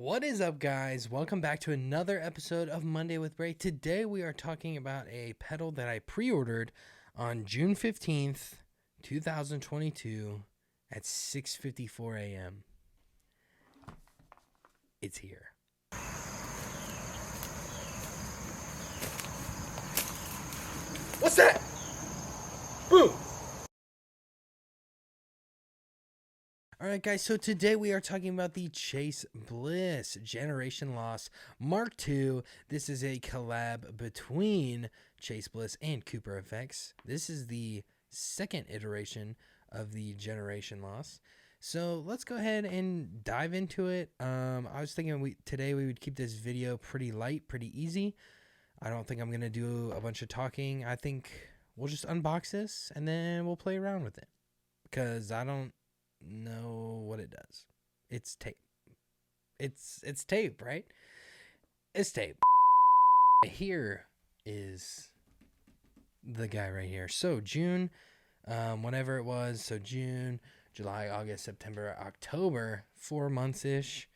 What is up, guys? Welcome back to another episode of Monday with Bray. Today we are talking about a pedal that I pre-ordered on June 15th, 2022 at 6:54 a.m. It's here. What's that? Boom! Alright guys, so today we are talking about the Chase BLISS Generation Loss Mark II. This is a collab between Chase BLISS and Cooper Effects. This is the second iteration of the Generation Loss. So let's go ahead and dive into it. I was thinking today we would keep this video pretty light, pretty easy. I don't think I'm going to do a bunch of talking. I think we'll just unbox this and then we'll play around with it. Because I don't know what it does. It's tape. It's tape, right? It's tape. Here is the guy right here. So June, whenever it was, so June, July, August, September, October, 4 months-ish,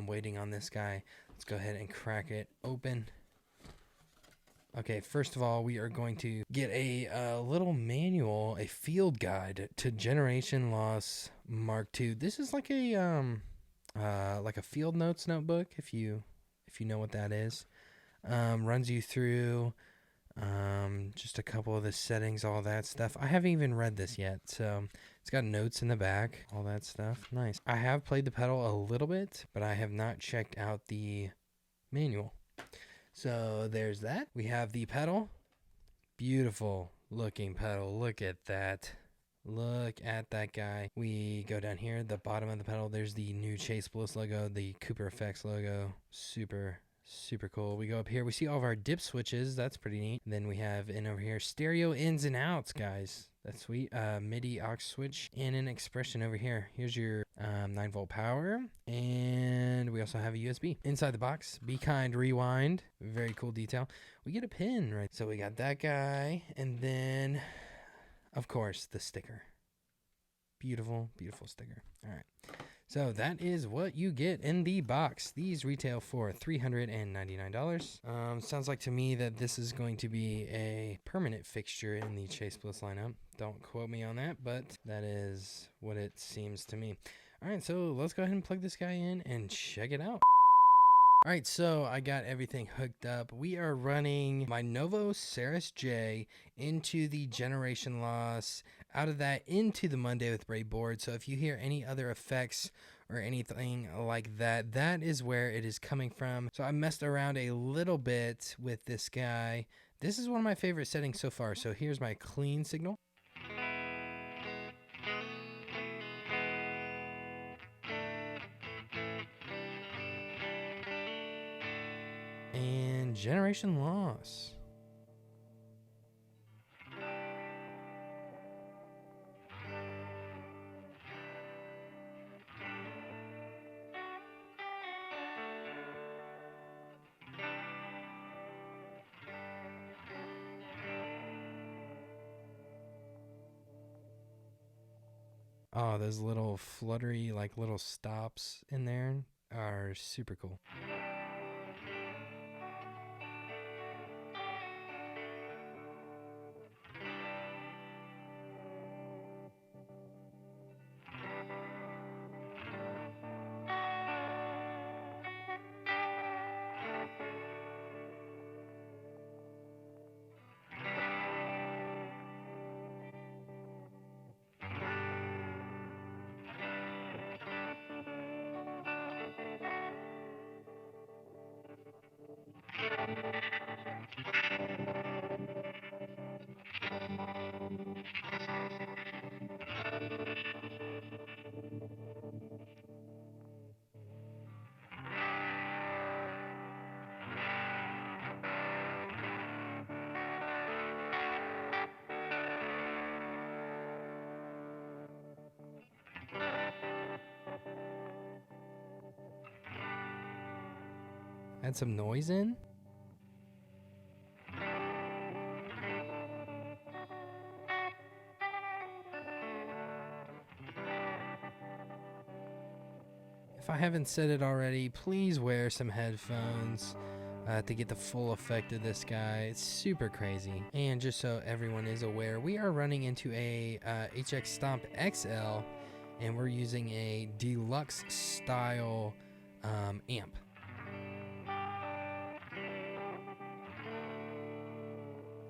waiting on this guy. Let's go ahead and crack it open. Okay, first of all, we are going to get a little manual, a field guide to Generation Loss Mark II. This is like a field notes notebook, if you know what that is. Runs you through just a couple of the settings, all that stuff. I haven't even read this yet, so it's got notes in the back, all that stuff. Nice. I have played the pedal a little bit, but I have not checked out the manual. So there's that. We have the pedal. Beautiful looking pedal. Look at that. Look at that guy. We go down here, the bottom of the pedal. There's the new Chase BLISS logo, the Cooper Effects logo. Super cool. We go up here. We see all of our dip switches. That's pretty neat. And then we have in over here stereo ins and outs, guys. That's sweet. MIDI aux switch and an expression over here. Here's your 9-volt power. And we also have a USB. Inside the box, Be Kind Rewind. Very cool detail. We get a pin, right? So we got that guy. And then, of course, the sticker. Beautiful, beautiful sticker. All right. So that is what you get in the box. These retail for $399. Sounds like to me that this is going to be a permanent fixture in the Chase BLISS lineup. Don't quote me on that, but that is what it seems to me. All right, so let's go ahead and plug this guy in and check it out. All right, so I got everything hooked up. We are running my Novo Ceres J into the Generation Loss, out of that into the Monday with Bray board. So if you hear any other effects or anything like that, that is where it is coming from. So I messed around a little bit with this guy. This is one of my favorite settings so far. So here's my clean signal. And Generation Loss. Oh, those little fluttery, like little stops in there are super cool. Add some noise in. If I haven't said it already, please wear some headphones to get the full effect of this guy. It's super crazy. And just so everyone is aware, we are running into a HX Stomp XL, and we're using a deluxe style amp.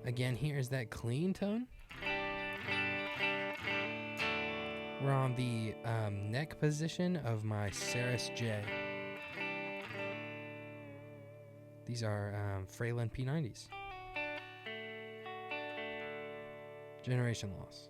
Again, here's that clean tone. We're on the neck position of my Ceres J. These are Freyland P90s. Generation loss.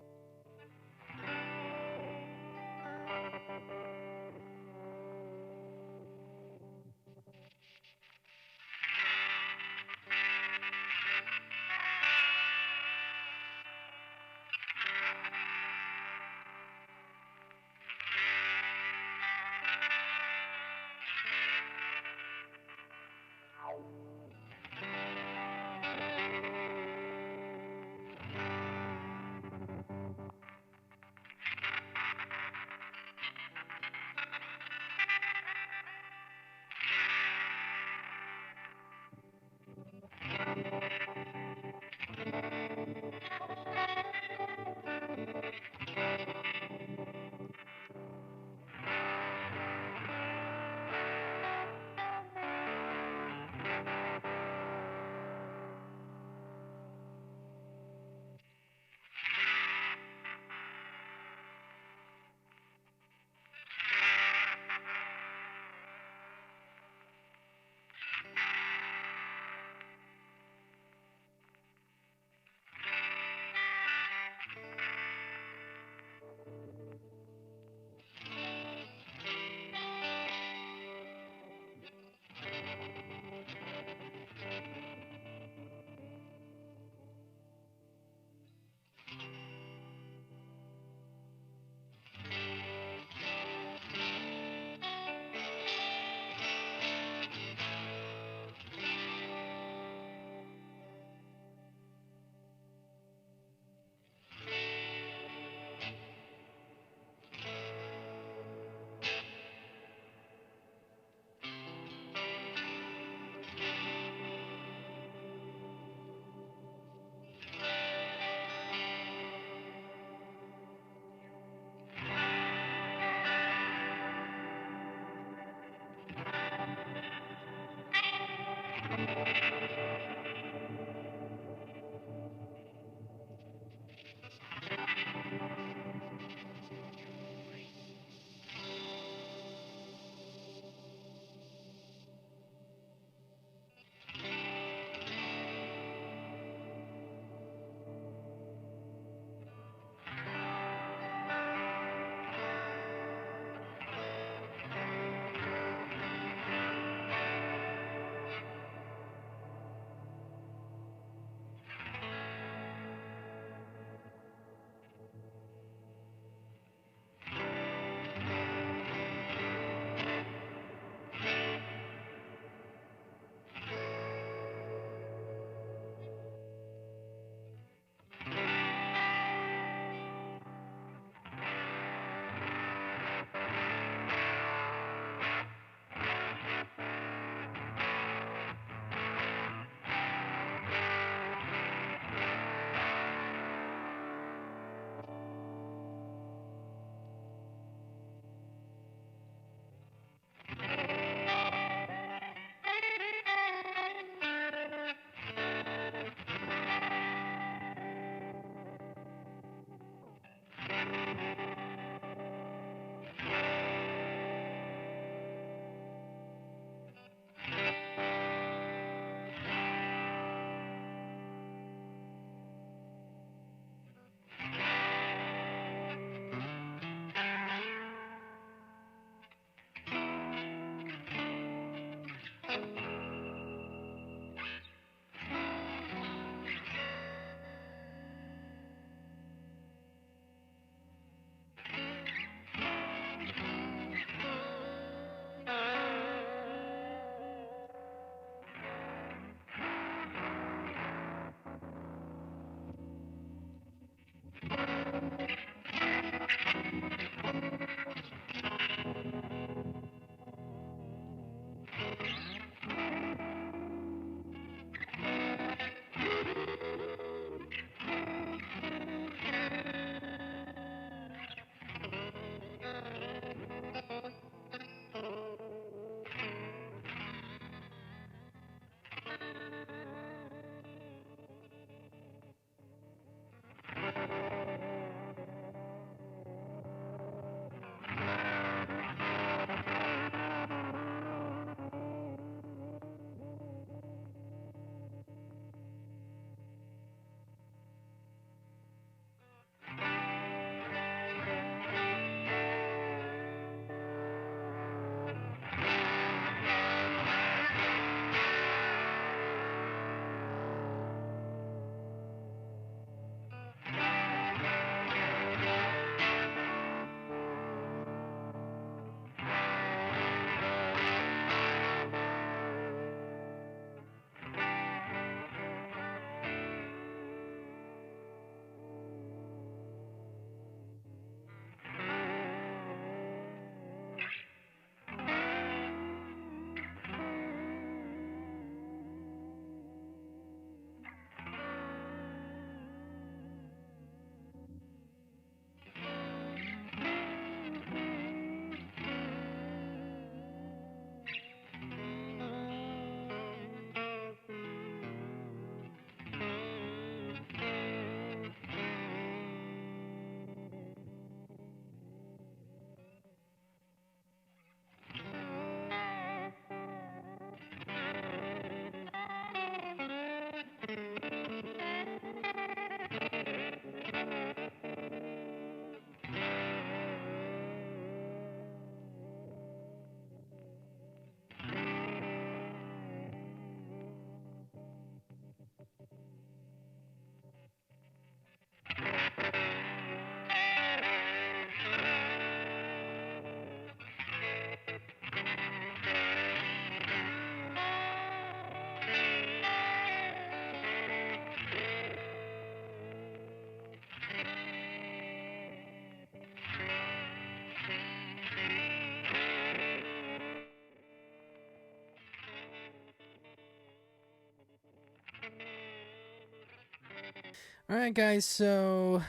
Alright guys, so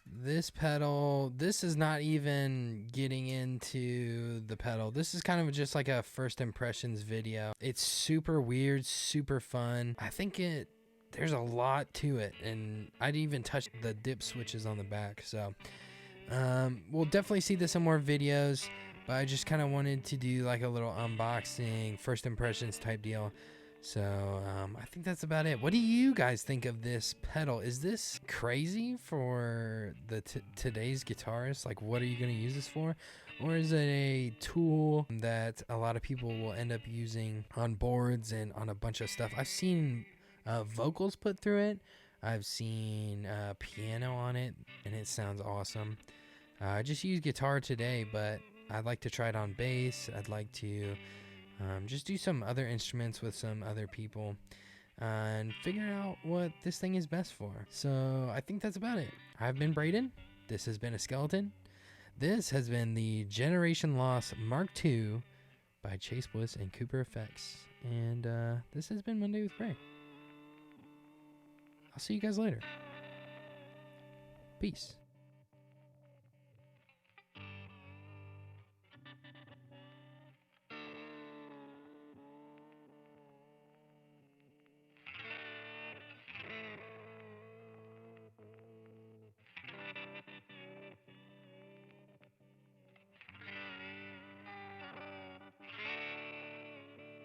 this pedal, this is not even getting into the pedal. This is kind of just like a first impressions video. It's super weird, super fun. I think there's a lot to it, and I'd even touch the dip switches on the back. So we'll definitely see this in more videos, but I just kind of wanted to do like a little unboxing, first impressions type deal. So I think that's about it. What do you guys think of this pedal? Is this crazy for the today's guitarists? Like, what are you going to use this for? Or is it a tool that a lot of people will end up using on boards and on a bunch of stuff? I've seen vocals put through it. I've seen piano on it, and it sounds awesome. I just used guitar today, but I'd like to try it on bass. I'd like to just do some other instruments with some other people and figure out what this thing is best for. So I think that's about it. I've been Braden. This has been a Skeleton. This has been the Generation Loss Mark II by Chase Bliss and Cooper Effects. And this has been Monday with Bray. I'll see you guys later. Peace.